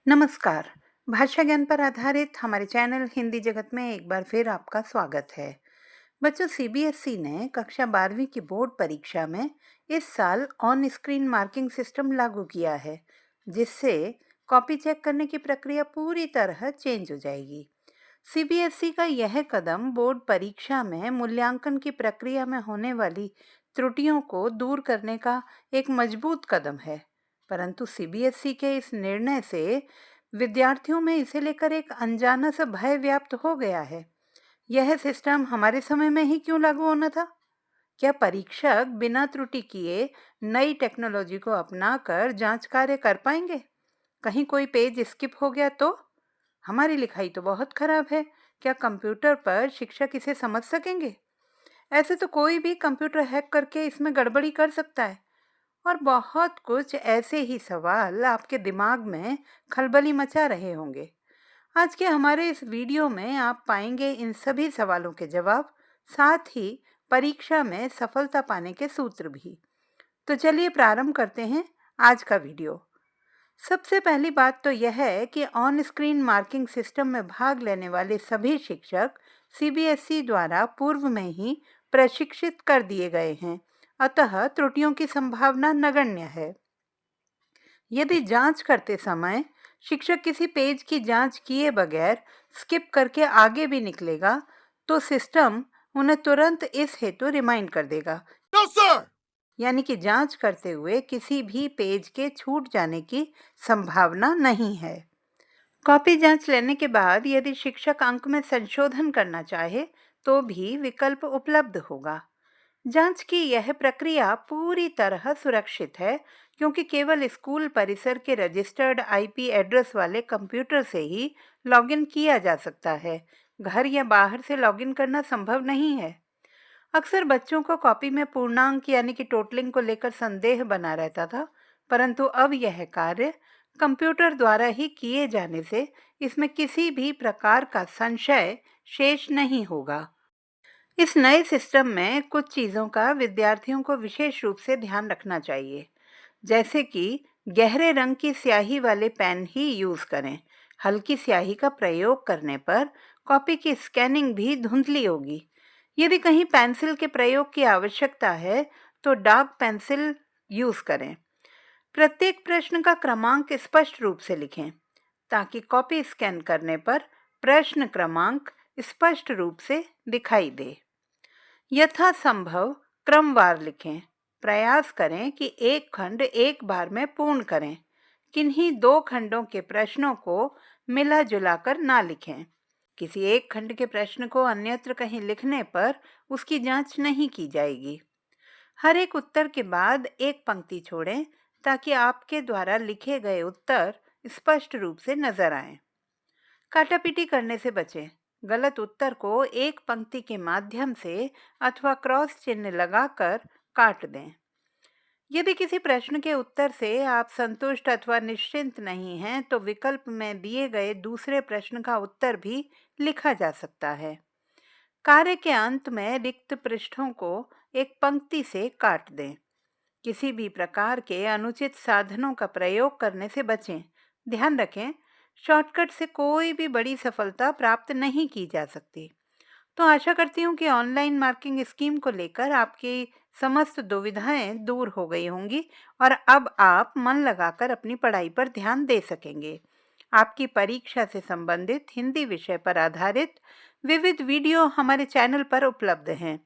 नमस्कार। भाषा ज्ञान पर आधारित हमारे चैनल हिंदी जगत में एक बार फिर आपका स्वागत है। बच्चों, सीबीएसई ने कक्षा 12वीं की बोर्ड परीक्षा में इस साल ऑन स्क्रीन मार्किंग सिस्टम लागू किया है, जिससे कॉपी चेक करने की प्रक्रिया पूरी तरह चेंज हो जाएगी। सीबीएसई का यह कदम बोर्ड परीक्षा में मूल्यांकन की प्रक्रिया में होने वाली त्रुटियों को दूर करने का एक मजबूत कदम है। परंतु सीबीएसई के इस निर्णय से विद्यार्थियों में इसे लेकर एक अनजाना सा भय व्याप्त हो गया है। यह सिस्टम हमारे समय में ही क्यों लागू होना था? क्या परीक्षक बिना त्रुटि किए नई टेक्नोलॉजी को अपनाकर जांच कार्य कर पाएंगे? कहीं कोई पेज स्किप हो गया तो? हमारी लिखाई तो बहुत खराब है, क्या कंप्यूटर पर शिक्षक इसे समझ सकेंगे? ऐसे तो कोई भी कंप्यूटर हैक करके इसमें गड़बड़ी कर सकता है। और बहुत कुछ ऐसे ही सवाल आपके दिमाग में खलबली मचा रहे होंगे। आज के हमारे इस वीडियो में आप पाएंगे इन सभी सवालों के जवाब, साथ ही परीक्षा में सफलता पाने के सूत्र भी। तो चलिए प्रारंभ करते हैं आज का वीडियो। सबसे पहली बात तो यह है कि ऑन स्क्रीन मार्किंग सिस्टम में भाग लेने वाले सभी शिक्षक सीबीएसई द्वारा पूर्व में ही प्रशिक्षित कर दिए गए हैं, अतः त्रुटियों की संभावना नगण्य है। यदि जांच करते समय शिक्षक किसी पेज की जांच किए बगैर स्किप करके आगे भी निकलेगा, तो सिस्टम उन्हें तुरंत इस हेतु रिमाइंड कर देगा। No, sir! यानी कि जांच करते हुए किसी भी पेज के छूट जाने की संभावना नहीं है। कॉपी जांच लेने के बाद यदि शिक्षक अंक में संशोधन करना चाहे तो भी विकल्प उपलब्ध होगा। जांच की यह प्रक्रिया पूरी तरह सुरक्षित है, क्योंकि केवल स्कूल परिसर के रजिस्टर्ड आईपी एड्रेस वाले कंप्यूटर से ही लॉगिन किया जा सकता है। घर या बाहर से लॉगिन करना संभव नहीं है। अक्सर बच्चों को कॉपी में पूर्णांक यानी कि टोटलिंग को लेकर संदेह बना रहता था, परंतु अब यह कार्य कंप्यूटर द्वारा ही किए जाने से इसमें किसी भी प्रकार का संशय शेष नहीं होगा। इस नए सिस्टम में कुछ चीज़ों का विद्यार्थियों को विशेष रूप से ध्यान रखना चाहिए, जैसे कि गहरे रंग की स्याही वाले पेन ही यूज़ करें। हल्की स्याही का प्रयोग करने पर कॉपी की स्कैनिंग भी धुंधली होगी। यदि कहीं पेंसिल के प्रयोग की आवश्यकता है तो डार्क पेंसिल यूज़ करें। प्रत्येक प्रश्न का क्रमांक स्पष्ट रूप से लिखें, ताकि कॉपी स्कैन करने पर प्रश्न क्रमांक स्पष्ट रूप से दिखाई दे। यथासंभव क्रमवार लिखें। प्रयास करें कि एक खंड एक बार में पूर्ण करें। किन्हीं दो खंडों के प्रश्नों को मिला जुलाकर ना लिखें। किसी एक खंड के प्रश्न को अन्यत्र कहीं लिखने पर उसकी जांच नहीं की जाएगी। हर एक उत्तर के बाद एक पंक्ति छोड़ें, ताकि आपके द्वारा लिखे गए उत्तर स्पष्ट रूप से नजर आएं। काटापीटी करने से बचें। गलत उत्तर को एक पंक्ति के माध्यम से अथवा क्रॉस चिन्ह लगाकर काट दें। यदि किसी प्रश्न के उत्तर से आप संतुष्ट अथवा निश्चिंत नहीं हैं, तो विकल्प में दिए गए दूसरे प्रश्न का उत्तर भी लिखा जा सकता है। कार्य के अंत में रिक्त पृष्ठों को एक पंक्ति से काट दें। किसी भी प्रकार के अनुचित साधनों का प्रयोग करने से बचें। ध्यान रखें, शॉर्टकट से कोई भी बड़ी सफलता प्राप्त नहीं की जा सकती। तो आशा करती हूँ कि ऑनलाइन मार्किंग स्कीम को लेकर आपकी समस्त दुविधाएं दूर हो गई होंगी और अब आप मन लगाकर अपनी पढ़ाई पर ध्यान दे सकेंगे। आपकी परीक्षा से संबंधित हिंदी विषय पर आधारित विविध वीडियो हमारे चैनल पर उपलब्ध हैं।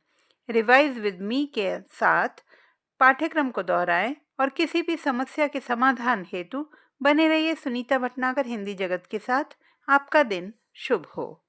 रिवाइज विद मी के साथ पाठ्यक्रम को दोहराएं और किसी भी समस्या के समाधान हेतु बने रहिए सुनीता भटनागर हिंदी जगत के साथ। आपका दिन शुभ हो।